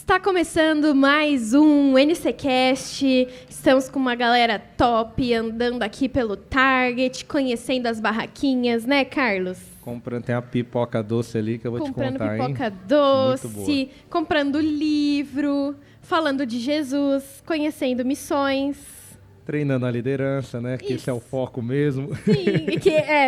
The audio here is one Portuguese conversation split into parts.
Está começando mais um NCcast. Estamos com uma galera top, andando aqui pelo Target, conhecendo as barraquinhas, né, Carlos? Tem a pipoca doce ali que eu vou te contar, comprando pipoca hein? doce, comprando livro, falando de Jesus, conhecendo missões. Treinando a liderança, né? Que esse é o foco mesmo. Sim,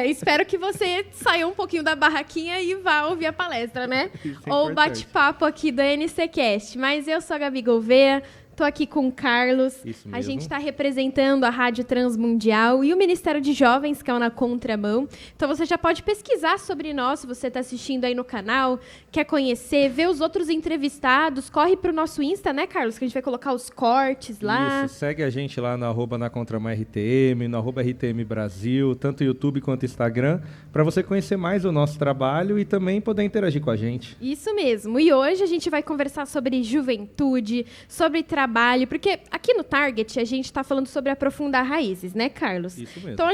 espero que você saia um pouquinho da barraquinha e vá ouvir a palestra, né? Ou o bate-papo aqui do NCcast. Mas eu sou a Gabi Gouveia. Estou aqui com o Carlos. Isso mesmo. A gente está representando a Rádio Transmundial e o Ministério de Jovens, que é o Na Contramão. Então você já pode pesquisar sobre nós, se você está assistindo aí no canal, quer conhecer, ver os outros entrevistados, corre para o nosso Insta, né, Carlos? Que a gente vai colocar os cortes lá. Isso, segue a gente lá no @nacontramãortm, no @RTM Brasil, tanto YouTube quanto Instagram, para você conhecer mais o nosso trabalho e também poder interagir com a gente. Isso mesmo. E hoje a gente vai conversar sobre juventude, sobre trabalho, porque aqui no Target a gente está falando sobre aprofundar raízes, né, Carlos? Isso mesmo. Então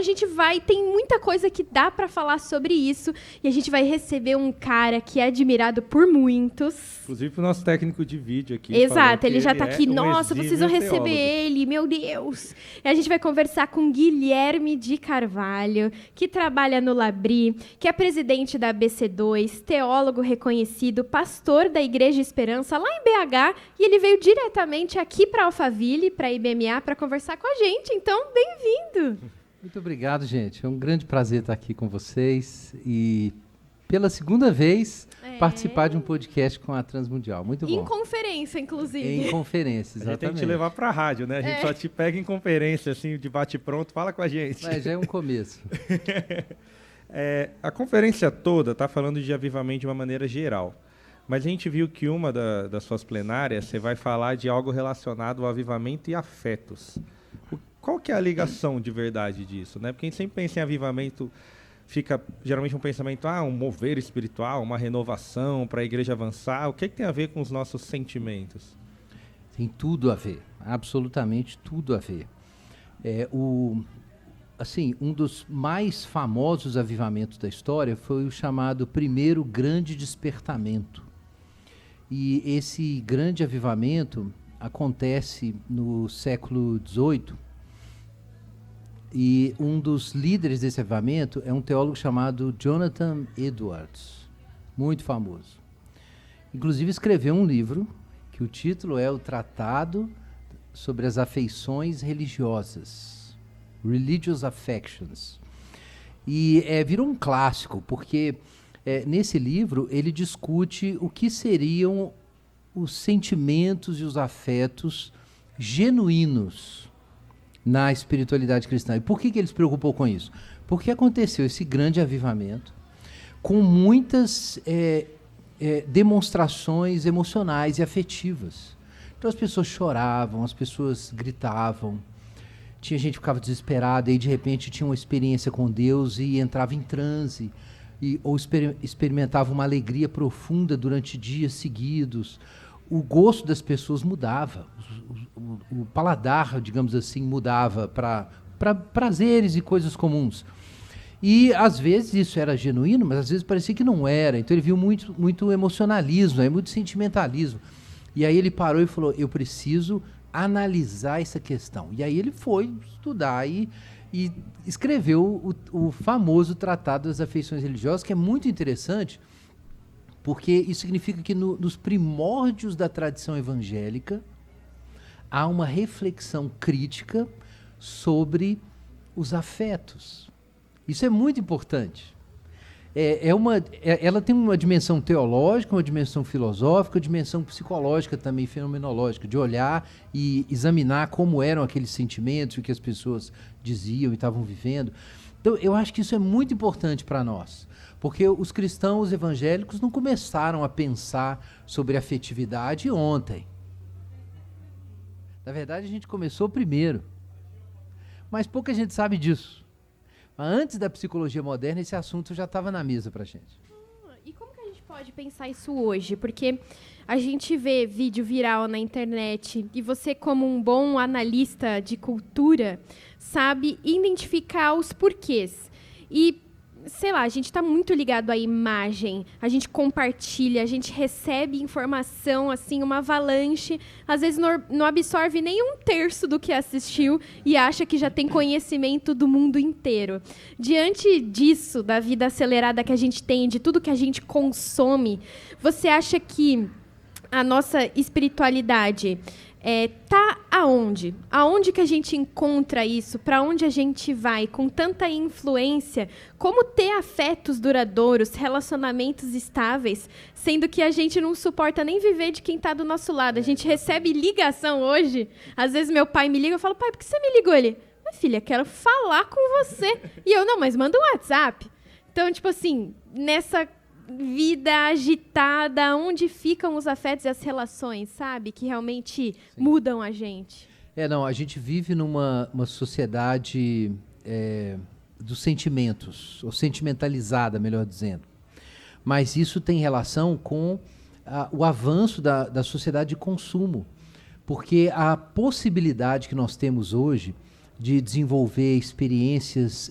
tem muita coisa que dá para falar sobre isso e a gente vai receber um cara que é admirado por muitos. Inclusive o nosso técnico de vídeo aqui. Exato, ele já está aqui. Nossa, exímio vocês vão receber teólogo. ele, meu Deus! E a gente vai conversar com Guilherme de Carvalho, que trabalha no Labri, que é presidente da BC2, teólogo reconhecido, pastor da Igreja Esperança lá em BH, e ele veio diretamente aqui para Alphaville, para a IBMA, para conversar com a gente. Então, bem-vindo! Muito obrigado, gente. É um grande prazer estar aqui com vocês e, pela segunda vez, participar de um podcast com a Transmundial. Muito bom. Em conferência, inclusive. Em conferência, exatamente. A gente tem que te levar para a rádio, né? A gente só te pega em conferência, assim, de bate-pronto, fala com a gente. Mas já é um começo. A conferência toda está falando de avivamento de uma maneira geral. Mas a gente viu que uma das suas plenárias, você vai falar de algo relacionado ao avivamento e afetos. Qual que é a ligação de verdade disso, né? Porque a gente sempre pensa em avivamento, fica geralmente um pensamento, um mover espiritual, uma renovação para a igreja avançar. O que tem a ver com os nossos sentimentos? Tem tudo a ver, absolutamente tudo a ver. Um dos mais famosos avivamentos da história foi o chamado Primeiro Grande Despertamento. E esse grande avivamento acontece no século XVIII, e um dos líderes desse avivamento é um teólogo chamado Jonathan Edwards, muito famoso. Inclusive escreveu um livro, que o título é O Tratado sobre as Afeições Religiosas, Religious Affections. E virou um clássico, porque nesse livro ele discute o que seriam os sentimentos e os afetos genuínos na espiritualidade cristã. E por que ele se preocupou com isso? Porque aconteceu esse grande avivamento com muitas demonstrações emocionais e afetivas. Então as pessoas choravam, as pessoas gritavam, tinha gente que ficava desesperada e de repente tinha uma experiência com Deus e entrava em transe, ou experimentava uma alegria profunda durante dias seguidos. O gosto das pessoas mudava, o paladar, digamos assim, mudava para prazeres e coisas comuns. E às vezes isso era genuíno, mas às vezes parecia que não era. Então ele viu muito emocionalismo, muito sentimentalismo. E aí ele parou e falou, eu preciso analisar essa questão. E aí ele foi estudar e escreveu o famoso Tratado das Afeições Religiosas, que é muito interessante, porque isso significa que nos primórdios da tradição evangélica há uma reflexão crítica sobre os afetos. Isso é muito importante. Ela tem uma dimensão teológica, uma dimensão filosófica, uma dimensão psicológica também, fenomenológica, de olhar e examinar como eram aqueles sentimentos, o que as pessoas diziam e estavam vivendo. Então, eu acho que isso é muito importante para nós, porque os cristãos evangélicos não começaram a pensar sobre afetividade ontem. Na verdade, a gente começou primeiro, mas pouca gente sabe disso. Antes da psicologia moderna, esse assunto já estava na mesa para a gente. E como que a gente pode pensar isso hoje? Porque a gente vê vídeo viral na internet e você, como um bom analista de cultura, sabe identificar os porquês. E sei lá, a gente está muito ligado à imagem, a gente compartilha, a gente recebe informação, assim, uma avalanche, às vezes não absorve nem um terço do que assistiu e acha que já tem conhecimento do mundo inteiro. Diante disso, da vida acelerada que a gente tem, de tudo que a gente consome, você acha que a nossa espiritualidade tá aonde? Aonde que a gente encontra isso? Para onde a gente vai? Com tanta influência, como ter afetos duradouros, relacionamentos estáveis, sendo que a gente não suporta nem viver de quem está do nosso lado. A gente recebe ligação hoje. Às vezes meu pai me liga e fala, pai, por que você me ligou? Ele, minha filha, quero falar com você. E eu, não, mas manda um WhatsApp. Então, tipo assim, nessa vida agitada, onde ficam os afetos e as relações, sabe? Que realmente mudam a gente. Não, a gente vive numa sociedade dos sentimentos, ou sentimentalizada, melhor dizendo. Mas isso tem relação com o avanço da sociedade de consumo. Porque a possibilidade que nós temos hoje de desenvolver experiências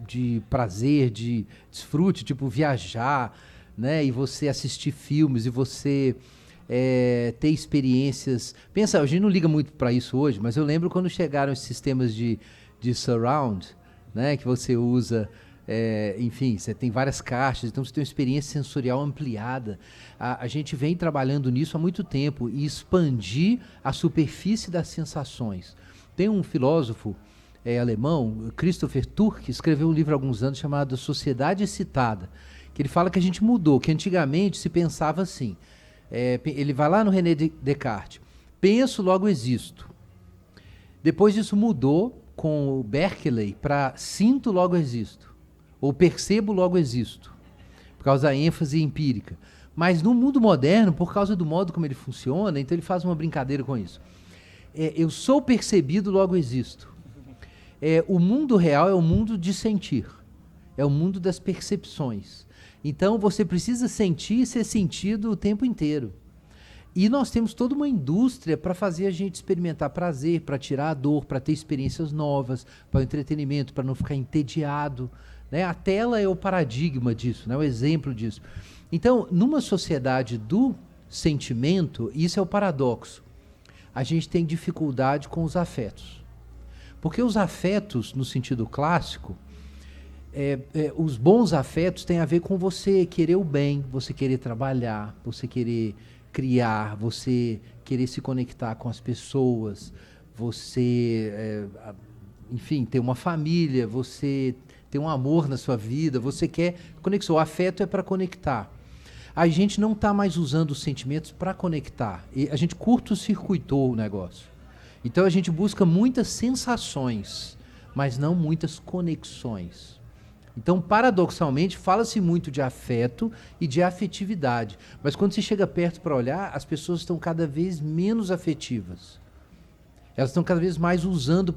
de prazer, de desfrute, tipo viajar, né? E você assistir filmes, e você ter experiências... Pensa, a gente não liga muito para isso hoje, mas eu lembro quando chegaram esses sistemas de surround, né? Que você usa... enfim, você tem várias caixas, então você tem uma experiência sensorial ampliada. A gente vem trabalhando nisso há muito tempo, e expandir a superfície das sensações. Tem um filósofo alemão, Christopher Turk, que escreveu um livro há alguns anos chamado Sociedade Excitada, que ele fala que a gente mudou, que antigamente se pensava assim. Ele vai lá no René Descartes, penso, logo existo. Depois isso mudou com o Berkeley para sinto, logo existo. Ou percebo, logo existo. Por causa da ênfase empírica. Mas no mundo moderno, por causa do modo como ele funciona, então ele faz uma brincadeira com isso. Eu sou percebido, logo existo. O mundo real é o mundo de sentir. É o mundo das percepções. Então, você precisa sentir e ser sentido o tempo inteiro. E nós temos toda uma indústria para fazer a gente experimentar prazer, para tirar a dor, para ter experiências novas, para o entretenimento, para não ficar entediado. Né? A tela é o paradigma disso, né? O exemplo disso. Então, numa sociedade do sentimento, isso é o paradoxo. A gente tem dificuldade com os afetos. Porque os afetos, no sentido clássico, os bons afetos têm a ver com você querer o bem, você querer trabalhar, você querer criar, você querer se conectar com as pessoas, você, enfim, ter uma família, você ter um amor na sua vida, você quer conexão. O afeto é para conectar. A gente não está mais usando os sentimentos para conectar. E a gente curto-circuitou o negócio. Então a gente busca muitas sensações, mas não muitas conexões. Então, paradoxalmente, fala-se muito de afeto e de afetividade. Mas quando você chega perto para olhar, as pessoas estão cada vez menos afetivas. Elas estão cada vez mais usando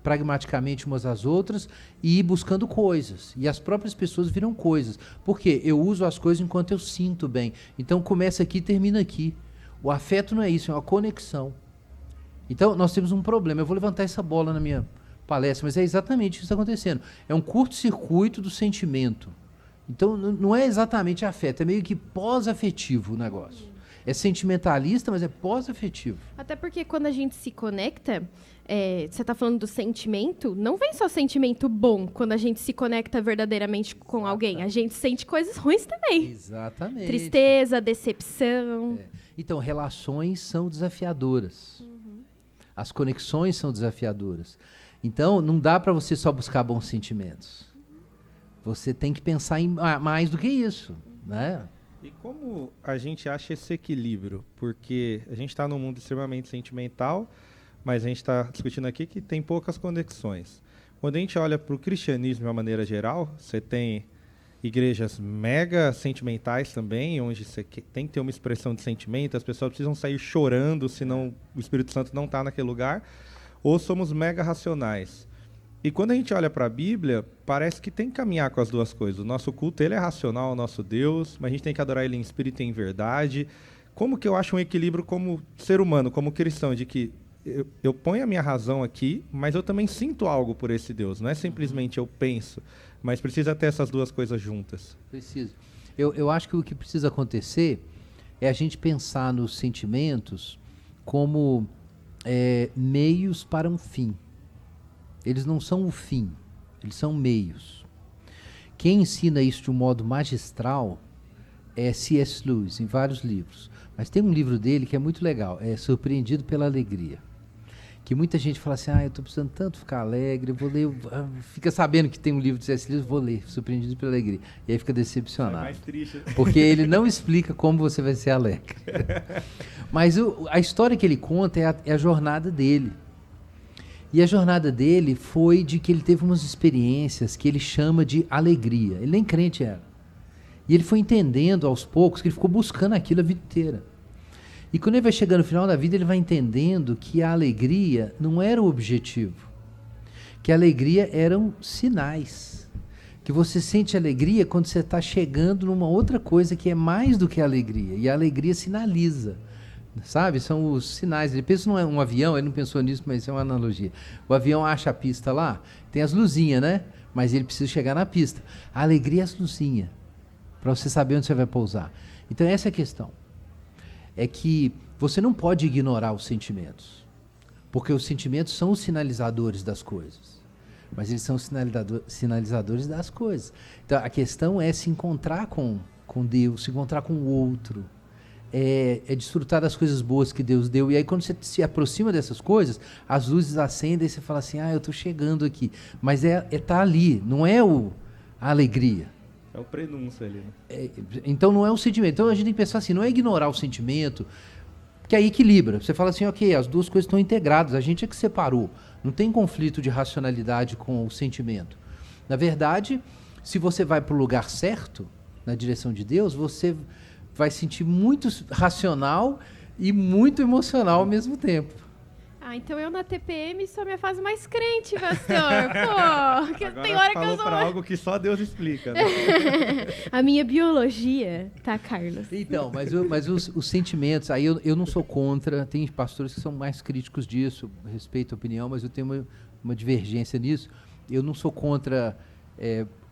pragmaticamente umas às outras e buscando coisas. E as próprias pessoas viram coisas. Por quê? Eu uso as coisas enquanto eu sinto bem. Então começa aqui e termina aqui. O afeto não é isso, é uma conexão. Então nós temos um problema. Eu vou levantar essa bola na minha palestra, mas é exatamente isso que está acontecendo. É um curto-circuito do sentimento. Então não é exatamente afeto, é meio que pós-afetivo o negócio. É sentimentalista, mas é pós-afetivo. Até porque quando a gente se conecta, você está falando do sentimento, não vem só sentimento bom quando a gente se conecta verdadeiramente com alguém. A gente sente coisas ruins também. Exatamente. Tristeza, decepção. Então, relações são desafiadoras. As conexões são desafiadoras. Então, não dá para você só buscar bons sentimentos. Você tem que pensar em mais do que isso, né? E como a gente acha esse equilíbrio? Porque a gente está num mundo extremamente sentimental, mas a gente está discutindo aqui que tem poucas conexões. Quando a gente olha para o cristianismo de uma maneira geral, você tem igrejas mega sentimentais também, onde você tem que ter uma expressão de sentimento, as pessoas precisam sair chorando, senão o Espírito Santo não está naquele lugar, ou somos mega racionais. E quando a gente olha para a Bíblia, parece que tem que caminhar com as duas coisas. O nosso culto, ele é racional, o nosso Deus, mas a gente tem que adorar ele em espírito e em verdade. Como que eu acho um equilíbrio como ser humano, como cristão, de que eu ponho a minha razão aqui, mas eu também sinto algo por esse Deus. Não é simplesmente eu penso, mas precisa ter essas duas coisas juntas. Precisa. Eu acho que o que precisa acontecer é a gente pensar nos sentimentos como meios para um fim. Eles não são o fim, eles são meios. Quem ensina isso de um modo magistral é C.S. Lewis, em vários livros. Mas tem um livro dele que é muito legal, é Surpreendido pela Alegria. Que muita gente fala assim, eu estou precisando tanto ficar alegre, eu vou ler, fica sabendo que tem um livro de C.S. Lewis, vou ler, Surpreendido pela Alegria. E aí fica decepcionado. É mais triste. Porque ele não explica como você vai ser alegre. Mas a história que ele conta é a jornada dele. E a jornada dele foi de que ele teve umas experiências que ele chama de alegria. Ele nem crente era. E ele foi entendendo aos poucos que ele ficou buscando aquilo a vida inteira. E quando ele vai chegando no final da vida, ele vai entendendo que a alegria não era o objetivo. Que a alegria eram sinais. Que você sente alegria quando você está chegando numa outra coisa que é mais do que a alegria. E a alegria sinaliza. Sabe? São os sinais. Ele pensa num avião, ele não pensou nisso, mas isso é uma analogia. O avião acha a pista lá, tem as luzinhas, né? Mas ele precisa chegar na pista. A alegria é as luzinhas, para você saber onde você vai pousar. Então essa é a questão. É que você não pode ignorar os sentimentos, porque os sentimentos são os sinalizadores das coisas. Mas eles são sinalizadores das coisas. Então a questão é se encontrar com Deus, se encontrar com o outro. É desfrutar das coisas boas que Deus deu. E aí quando você se aproxima dessas coisas, as luzes acendem e você fala assim, eu estou chegando aqui. Mas tá ali, não é a alegria. É o prenúncio ali, né? Então não é o sentimento. Então a gente tem que pensar assim, não é ignorar o sentimento, que aí equilibra. Você fala assim, ok, as duas coisas estão integradas, a gente é que separou. Não tem conflito de racionalidade com o sentimento. Na verdade, se você vai para o lugar certo, na direção de Deus, você vai sentir muito racional e muito emocional ao mesmo tempo. Então eu na TPM sou a minha fase mais crente, pastor. Pô, que Agora tem hora que eu falou sou... para algo que só Deus explica, né? A minha biologia, tá, Carlos? Então, mas os sentimentos, aí eu não sou contra, tem pastores que são mais críticos disso, respeito a opinião, mas eu tenho uma divergência nisso. Eu não sou contra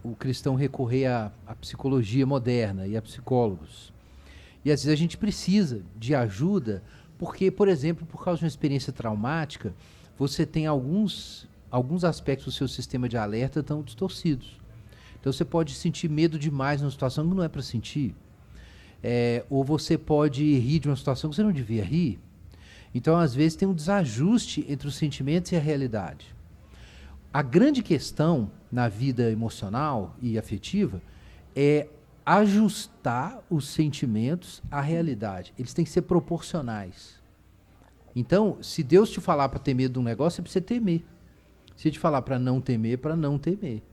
o cristão recorrer à psicologia moderna e a psicólogos. E às vezes a gente precisa de ajuda, porque, por exemplo, por causa de uma experiência traumática, você tem alguns aspectos do seu sistema de alerta tão distorcidos. Então você pode sentir medo demais numa situação que não é para sentir. Ou você pode rir de uma situação que você não devia rir. Então, às vezes, tem um desajuste entre os sentimentos e a realidade. A grande questão na vida emocional e afetiva é ajustar os sentimentos à realidade. Eles têm que ser proporcionais. Então, se Deus te falar para ter medo de um negócio, você precisa temer. Se te falar para não temer, para não temer.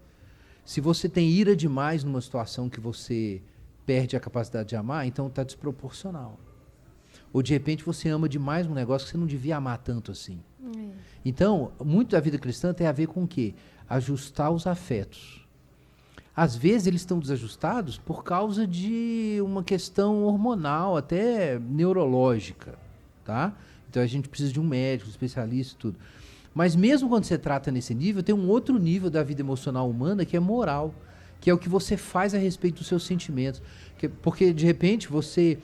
Se você tem ira demais numa situação que você perde a capacidade de amar, então está desproporcional. Ou de repente você ama demais um negócio que você não devia amar tanto assim. Então, muito da vida cristã tem a ver com o quê? Ajustar os afetos. Às vezes eles estão desajustados por causa de uma questão hormonal, até neurológica, tá? Então a gente precisa de um médico, um especialista e tudo. Mas mesmo quando você trata nesse nível, tem um outro nível da vida emocional humana que é moral, que é o que você faz a respeito dos seus sentimentos. Porque de repente você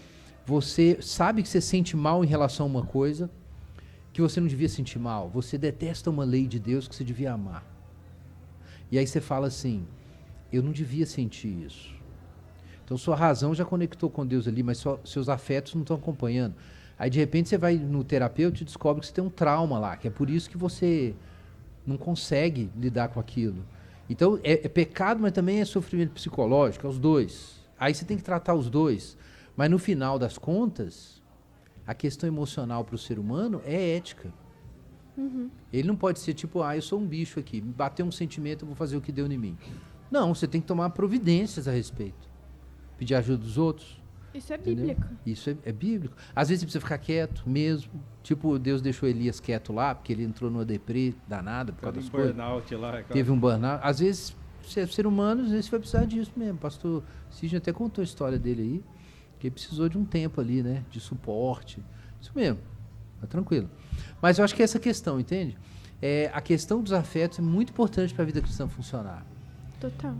sabe que você sente mal em relação a uma coisa que você não devia sentir mal. Você detesta uma lei de Deus que você devia amar. E aí você fala assim, eu não devia sentir isso. Então sua razão já conectou com Deus ali, mas seus afetos não estão acompanhando. Aí de repente você vai no terapeuta e descobre que você tem um trauma lá, que é por isso que você não consegue lidar com aquilo. Então é pecado, mas também é sofrimento psicológico, é os dois. Aí você tem que tratar os dois. Mas no final das contas, a questão emocional para o ser humano é ética. Uhum. Ele não pode ser tipo, eu sou um bicho aqui, me bateu um sentimento, eu vou fazer o que deu em mim. Não, você tem que tomar providências a respeito. Pedir ajuda dos outros. Isso é Entendeu? bíblico. Isso é bíblico. Às vezes você precisa ficar quieto mesmo. Tipo, Deus deixou Elias quieto lá, porque ele entrou numa deprê danada por causa das coisas. Burnout lá. Teve um burnout. Às vezes, você é ser humano, às vezes você vai precisar disso mesmo. O pastor Sidney até contou a história dele aí, que ele precisou de um tempo ali, né? De suporte. Isso mesmo. Tá tranquilo. Mas eu acho que é essa questão, entende? A questão dos afetos é muito importante para a vida cristã funcionar. Total.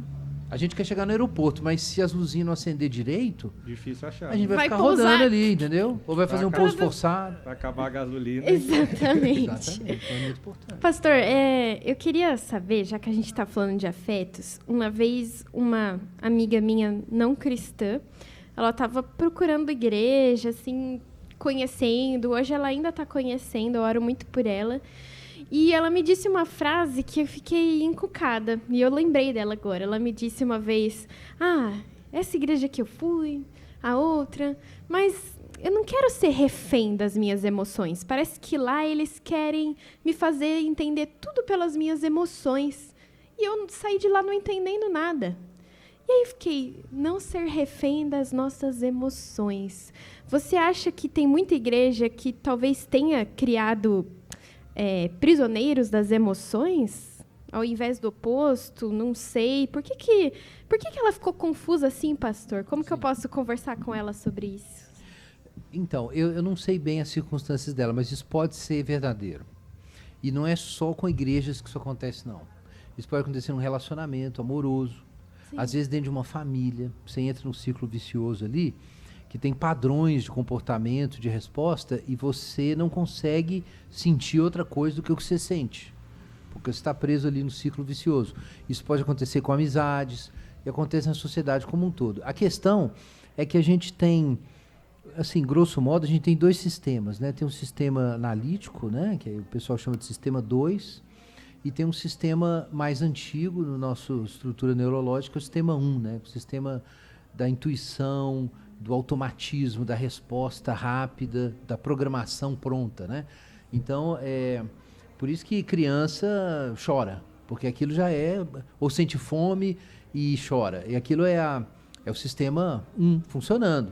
A gente quer chegar no aeroporto, mas se as luzinhas não acender direito, Difícil achar. a gente vai Vai ficar pousar. rodando ali, entendeu? Ou vai fazer um Vai pouso forçado. Vai acabar a gasolina. Exatamente. Exatamente, é muito importante. Pastor, eu queria saber, já que a gente está falando de afetos, uma vez uma amiga minha não cristã, ela estava procurando igreja, assim, conhecendo. Hoje ela ainda está conhecendo, eu oro muito por ela. E ela me disse uma frase que eu fiquei encucada. E eu lembrei dela agora. Ela me disse uma vez, essa igreja que eu fui, a outra, mas eu não quero ser refém das minhas emoções. Parece que lá eles querem me fazer entender tudo pelas minhas emoções. E eu saí de lá não entendendo nada. E aí fiquei, não ser refém das nossas emoções. Você acha que tem muita igreja que talvez tenha criado prisioneiros das emoções? Ao invés do oposto? Não sei. Por que ela ficou confusa assim, pastor? Como que eu posso conversar com ela sobre isso? Então, eu não sei bem as circunstâncias dela, mas isso pode ser verdadeiro. E não é só com igrejas que isso acontece, não. Isso pode acontecer num relacionamento amoroso. Sim. Às vezes dentro de uma família. Você entra num ciclo vicioso ali, que tem padrões de comportamento, de resposta, e você não consegue sentir outra coisa do que o que você sente. Porque você está preso ali no ciclo vicioso. Isso pode acontecer com amizades, e acontece na sociedade como um todo. A questão é que a gente tem, assim, grosso modo, a gente tem dois sistemas, né? Tem um sistema analítico, né? Que o pessoal chama de sistema 2, e tem um sistema mais antigo no nosso estrutura neurológica, o sistema 1, né? O sistema da intuição, do automatismo, da resposta rápida, da programação pronta, né? Então, por isso que criança chora, porque aquilo já ou sente fome e chora. E aquilo é o sistema 1 funcionando,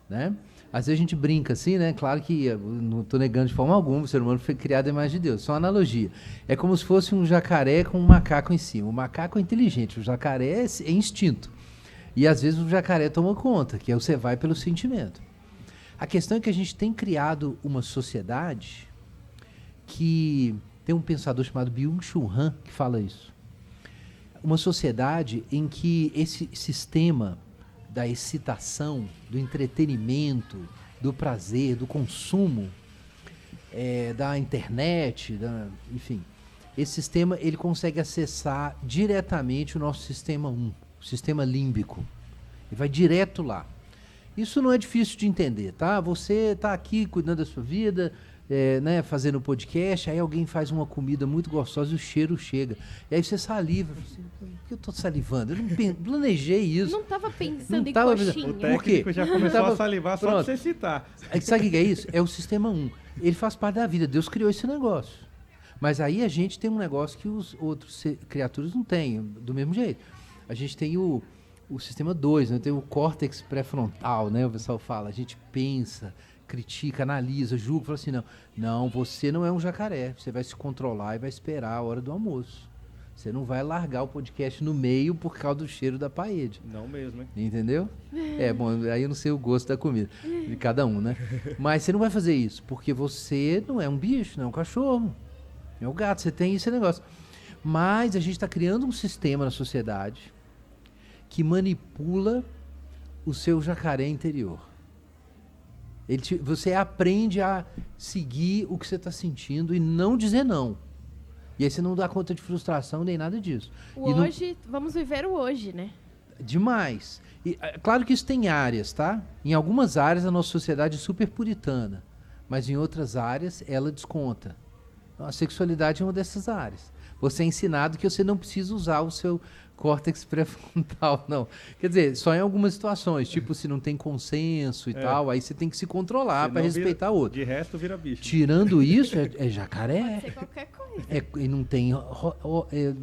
né? Às vezes a gente brinca assim, né? Claro que eu não estou negando de forma alguma, o ser humano foi criado à imagem de Deus. Só uma analogia. É como se fosse um jacaré com um macaco em cima. O macaco é inteligente, o jacaré é instinto. E às vezes o jacaré toma conta, que você vai pelo sentimento. A questão é que a gente tem criado uma sociedade que tem um pensador chamado Byung-Chul Han que fala isso. Uma sociedade em que esse sistema da excitação, do entretenimento, do prazer, do consumo, da internet, enfim, esse sistema ele consegue acessar diretamente o nosso sistema 1. O sistema límbico. E vai direto lá. Isso não é difícil de entender, tá? Você está aqui cuidando da sua vida, né, fazendo podcast, aí alguém faz uma comida muito gostosa e o cheiro chega. E aí você saliva. Assim, por que eu estou salivando? Eu não planejei isso. Não estava pensando em tava coxinha. O técnico já começou a salivar só para você citar. Sabe o que é isso? É o sistema 1. Ele faz parte da vida. Deus criou esse negócio. Mas aí a gente tem um negócio que os outros criaturas não têm, do mesmo jeito. A gente tem o sistema 2, né? Tem o córtex pré-frontal, né? O pessoal fala, a gente pensa, critica, analisa, julga, fala assim, não, você não é um jacaré, você vai se controlar e vai esperar a hora do almoço. Você não vai largar o podcast no meio por causa do cheiro da paella. Não mesmo, hein? Entendeu? Bom, aí eu não sei o gosto da comida, de cada um, né? Mas você não vai fazer isso, porque você não é um bicho, não é um cachorro, não é um gato, você tem esse negócio. Mas a gente está criando um sistema na sociedade que manipula o seu jacaré interior. Você aprende a seguir o que você está sentindo e não dizer não. E aí você não dá conta de frustração nem nada disso. Vamos viver o hoje, né? Demais. E, claro que isso tem áreas, tá? Em algumas áreas a nossa sociedade é super puritana, mas em outras áreas ela desconta. Então, a sexualidade é uma dessas áreas. Você é ensinado que você não precisa usar o seu córtex pré-frontal, não. Quer dizer, só em algumas situações, tipo se não tem consenso e tal, aí você tem que se controlar para respeitar o outro. De resto, vira bicho. Tirando isso, é jacaré. Pode ser qualquer coisa. E não tem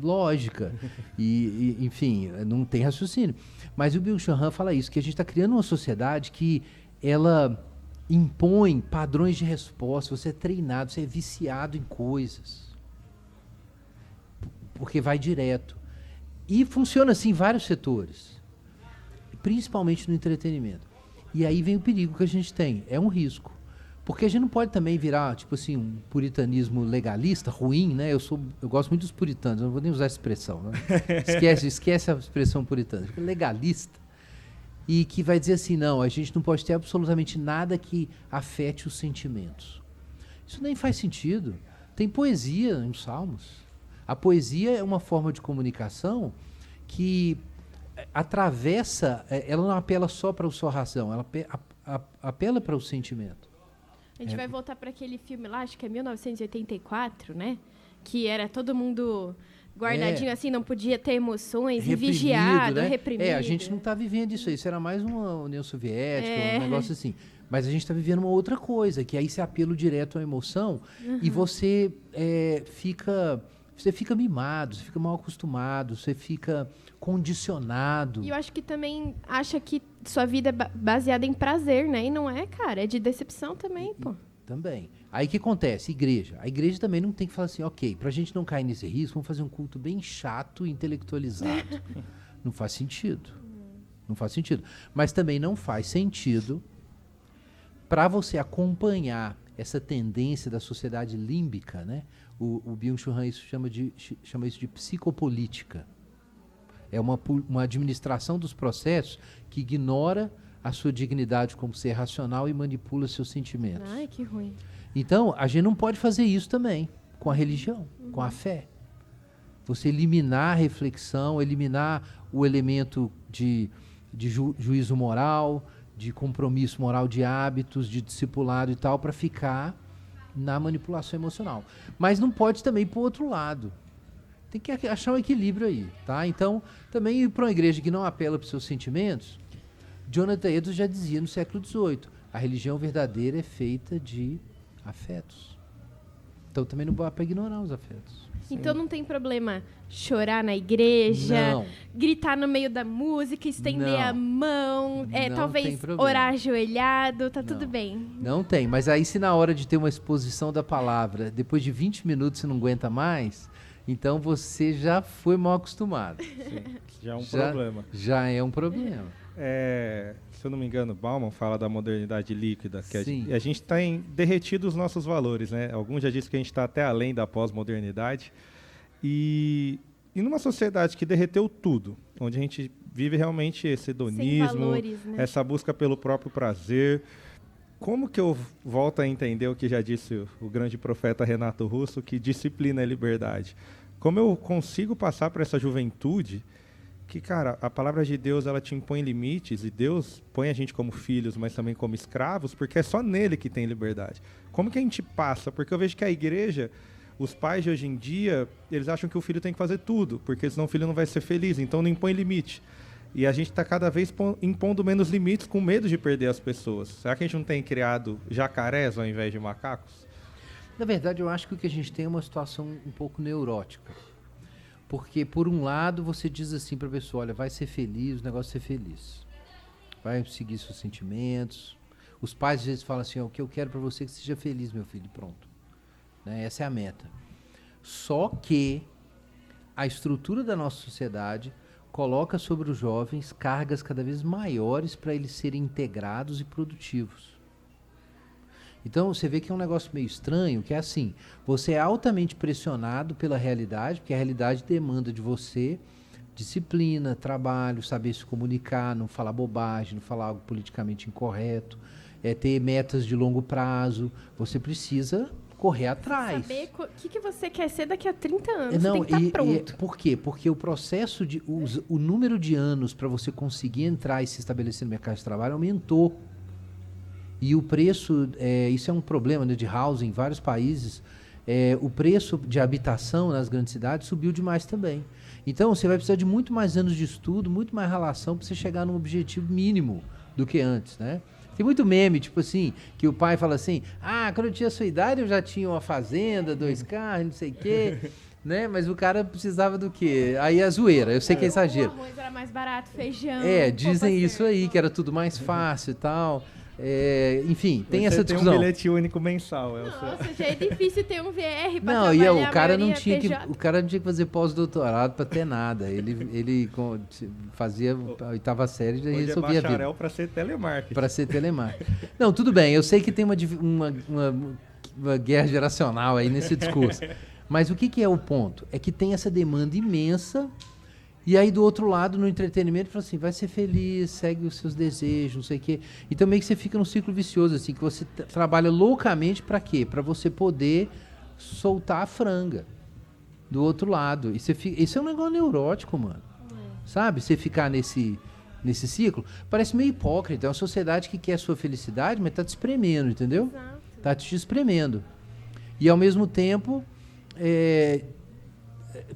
lógica. Enfim, não tem raciocínio. Mas o Byung-Chul Han fala isso, que a gente está criando uma sociedade que ela impõe padrões de resposta, você é treinado, você é viciado em coisas. Porque vai direto. E funciona assim em vários setores, principalmente no entretenimento. E aí vem o perigo que a gente tem, é um risco. Porque a gente não pode também virar, tipo assim, um puritanismo legalista, ruim, né? Eu gosto muito dos puritanos, eu não vou nem usar essa expressão, né? Esquece a expressão puritana. Legalista. E que vai dizer assim, não, a gente não pode ter absolutamente nada que afete os sentimentos. Isso nem faz sentido. Tem poesia nos Salmos. A poesia é uma forma de comunicação que atravessa, ela não apela só para a sua razão, ela apela para o sentimento. A gente vai voltar para aquele filme lá, acho que é 1984, né? Que era todo mundo guardadinho assim, não podia ter emoções, e vigiado, né? reprimido. A gente não está vivendo isso aí. Isso era mais uma União Soviética, um negócio assim. Mas a gente está vivendo uma outra coisa, que é esse apelo direto à emoção, e você fica mimado, você fica mal acostumado, você fica condicionado. E eu acho que também acha que sua vida é baseada em prazer, né? E não é, cara, é de decepção também, pô. Também. Aí o que acontece? Igreja. A igreja também não tem que falar assim, ok, pra gente não cair nesse risco, vamos fazer um culto bem chato e intelectualizado. Não faz sentido. Não faz sentido. Mas também não faz sentido para você acompanhar essa tendência da sociedade límbica, né? O Byung-Chul Han chama isso de psicopolítica. É uma administração dos processos que ignora a sua dignidade como ser racional e manipula seus sentimentos. Ai, que ruim. Então, a gente não pode fazer isso também com a religião, com a fé. Você eliminar a reflexão, eliminar o elemento de juízo moral, de compromisso moral de hábitos, de discipulado e tal, para ficar na manipulação emocional. Mas não pode também ir para o outro lado. Tem que achar um equilíbrio aí, tá? Então, também ir para uma igreja que não apela para os seus sentimentos, Jonathan Edwards já dizia no século XVIII, a religião verdadeira é feita de afetos. Então também não dá para ignorar os afetos. Então não tem problema chorar na igreja, Não. gritar no meio da música, estender a mão, Não talvez tem problema. orar ajoelhado, tá Não. tudo bem. Não tem, mas aí se na hora de ter uma exposição da palavra, depois de 20 minutos você não aguenta mais, então você já foi mal acostumado. Sim, já é um problema. Já é um problema. Se eu não me engano, Bauman fala da modernidade líquida, que Sim. a gente está derretido os nossos valores, né? Alguns já disseram que a gente está até além da pós-modernidade. E numa sociedade que derreteu tudo, onde a gente vive realmente esse hedonismo, Sem valores, né? essa busca pelo próprio prazer, como que eu volto a entender o que já disse o grande profeta Renato Russo, que disciplina é liberdade? Como eu consigo passar para essa juventude que, cara, a palavra de Deus, ela te impõe limites, e Deus põe a gente como filhos, mas também como escravos, porque é só nele que tem liberdade. Como que a gente passa? Porque eu vejo que a igreja, os pais de hoje em dia, eles acham que o filho tem que fazer tudo, porque senão o filho não vai ser feliz, então não impõe limite. E a gente está cada vez impondo menos limites com medo de perder as pessoas. Será que a gente não tem criado jacarés ao invés de macacos? Na verdade, eu acho que o que a gente tem é uma situação um pouco neurótica. Porque, por um lado, você diz assim para a pessoa, olha, vai ser feliz, o negócio é ser feliz. Vai seguir seus sentimentos. Os pais, às vezes, falam assim, o que eu quero para você é que seja feliz, meu filho, pronto. Né? Essa é a meta. Só que a estrutura da nossa sociedade coloca sobre os jovens cargas cada vez maiores para eles serem integrados e produtivos. Então, você vê que é um negócio meio estranho, que é assim, você é altamente pressionado pela realidade, porque a realidade demanda de você disciplina, trabalho, saber se comunicar, não falar bobagem, não falar algo politicamente incorreto, ter metas de longo prazo, você precisa correr atrás. Saber o que você quer ser daqui a 30 anos, Não, você tem que estar pronto. Por quê? Porque o processo o número de anos para você conseguir entrar e se estabelecer no mercado de trabalho aumentou. E o preço, isso é um problema, né, de housing em vários países, o preço de habitação nas grandes cidades subiu demais também. Então, você vai precisar de muito mais anos de estudo, muito mais relação para você chegar num objetivo mínimo do que antes, né? Tem muito meme, tipo assim, que o pai fala assim, quando eu tinha a sua idade eu já tinha uma fazenda, 2 carros, não sei o quê, né? Mas o cara precisava do quê? Aí é zoeira, eu sei que é exagero. O arroz era mais barato, feijão. Dizem isso aí, que era tudo mais fácil e tal. Enfim, tem Você essa tem discussão. um bilhete único mensal, Nossa, já é difícil ter um VR pra Não, trabalhar, o cara a não maioria tinha que, PJ. o cara não tinha que fazer pós-doutorado para ter nada. Ele fazia a oitava série e Hoje resolvia é a vida. bacharel para ser telemarketing. Para ser telemarketing. Não, tudo bem, eu sei que tem uma guerra geracional aí nesse discurso. Mas o que é o ponto? É que tem essa demanda imensa, e aí do outro lado, no entretenimento, fala assim, vai ser feliz, segue os seus desejos, não sei o quê. E também que você fica num ciclo vicioso, assim, que você trabalha loucamente para quê? Para você poder soltar a franga do outro lado. E isso é um negócio neurótico, mano. Sabe? Você ficar nesse ciclo, parece meio hipócrita. É uma sociedade que quer a sua felicidade, mas tá te espremendo, entendeu? Exato. Tá te espremendo. E ao mesmo tempo,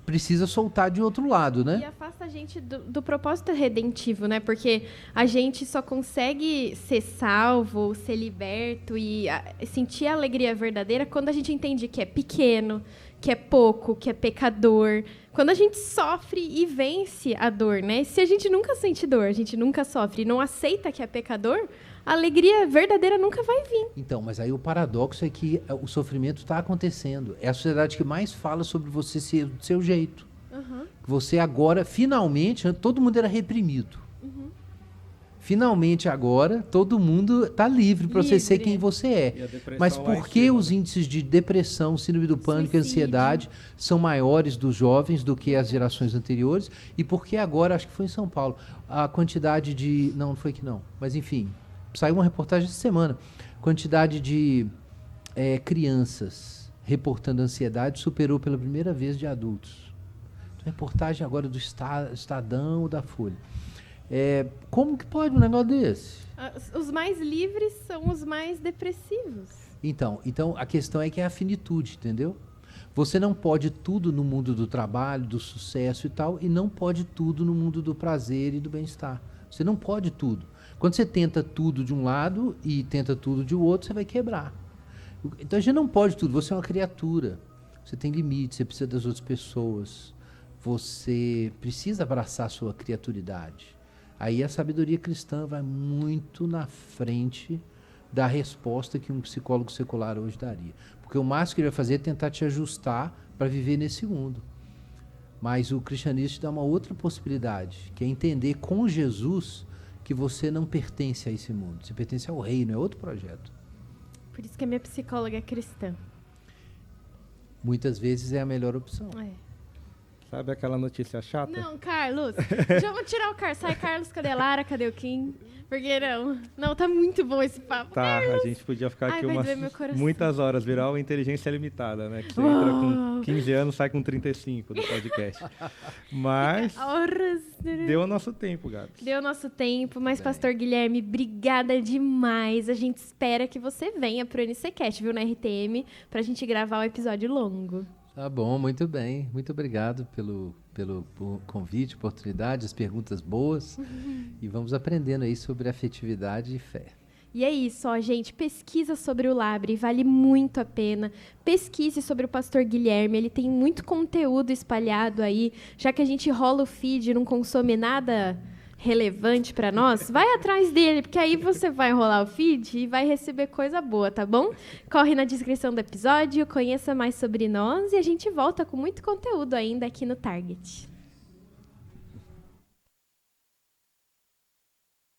precisa soltar de outro lado, E né? afasta a gente do propósito redentivo, né? Porque a gente só consegue ser salvo, ser liberto e sentir a alegria verdadeira quando a gente entende que é pequeno, que é pouco, que é pecador. Quando a gente sofre e vence a dor, né? Se a gente nunca sente dor, a gente nunca sofre e não aceita que é pecador, a alegria verdadeira nunca vai vir. Então, mas aí o paradoxo é que o sofrimento está acontecendo. É a sociedade que mais fala sobre você ser do seu jeito. Uhum. Você agora, finalmente, todo mundo era reprimido. Finalmente agora, todo mundo está livre para você ser Livre. quem você é. E a depressão Mas lá por em que cima, os né? índices de depressão, síndrome do pânico e Suicídio. ansiedade são maiores dos jovens do que as gerações anteriores? E por que agora, acho que foi em São Paulo, a quantidade de... Não foi que não. Mas enfim, saiu uma reportagem essa semana. Quantidade de crianças reportando ansiedade superou pela primeira vez de adultos. Reportagem agora do Estadão ou da Folha. Como que pode um negócio desse? Os mais livres são os mais depressivos. Então, a questão é que é a finitude, entendeu? Você não pode tudo no mundo do trabalho, do sucesso e tal, e não pode tudo no mundo do prazer e do bem-estar. Você não pode tudo. Quando você tenta tudo de um lado e tenta tudo de outro, você vai quebrar. Então a gente não pode tudo. Você é uma criatura. Você tem limites, você precisa das outras pessoas. Você precisa abraçar a sua criaturidade. Aí a sabedoria cristã vai muito na frente da resposta que um psicólogo secular hoje daria. Porque o máximo que ele vai fazer é tentar te ajustar para viver nesse mundo. Mas o cristianismo te dá uma outra possibilidade, que é entender com Jesus que você não pertence a esse mundo. Você pertence ao reino, é outro projeto. Por isso que a minha psicóloga é cristã. Muitas vezes é a melhor opção. Sabe aquela notícia chata? Não, Carlos. Vamos tirar o Carlos. Sai, Carlos, cadê a Lara? Cadê o Kim? Por que não? Não, tá muito bom esse papo. Tá, a gente podia ficar Ai, aqui vai doer meu coração. muitas horas, virar uma inteligência limitada, né? Que você entra com 15 anos, sai com 35 do podcast. Mas Horas. deu o nosso tempo, Gabs. Deu nosso tempo, mas Pastor Guilherme, obrigada demais. A gente espera que você venha pro NCCast, viu, na RTM, pra gente gravar um episódio longo. Tá bom, muito bem. Muito obrigado pelo convite, oportunidade, as perguntas boas. E vamos aprendendo aí sobre afetividade e fé. E é isso, ó, gente. Pesquisa sobre o Labre, vale muito a pena. Pesquise sobre o Pastor Guilherme, ele tem muito conteúdo espalhado aí. Já que a gente rola o feed e não consome nada relevante para nós, vai atrás dele, porque aí você vai rolar o feed e vai receber coisa boa, tá bom? Corre na descrição do episódio, conheça mais sobre nós e a gente volta com muito conteúdo ainda aqui no Target.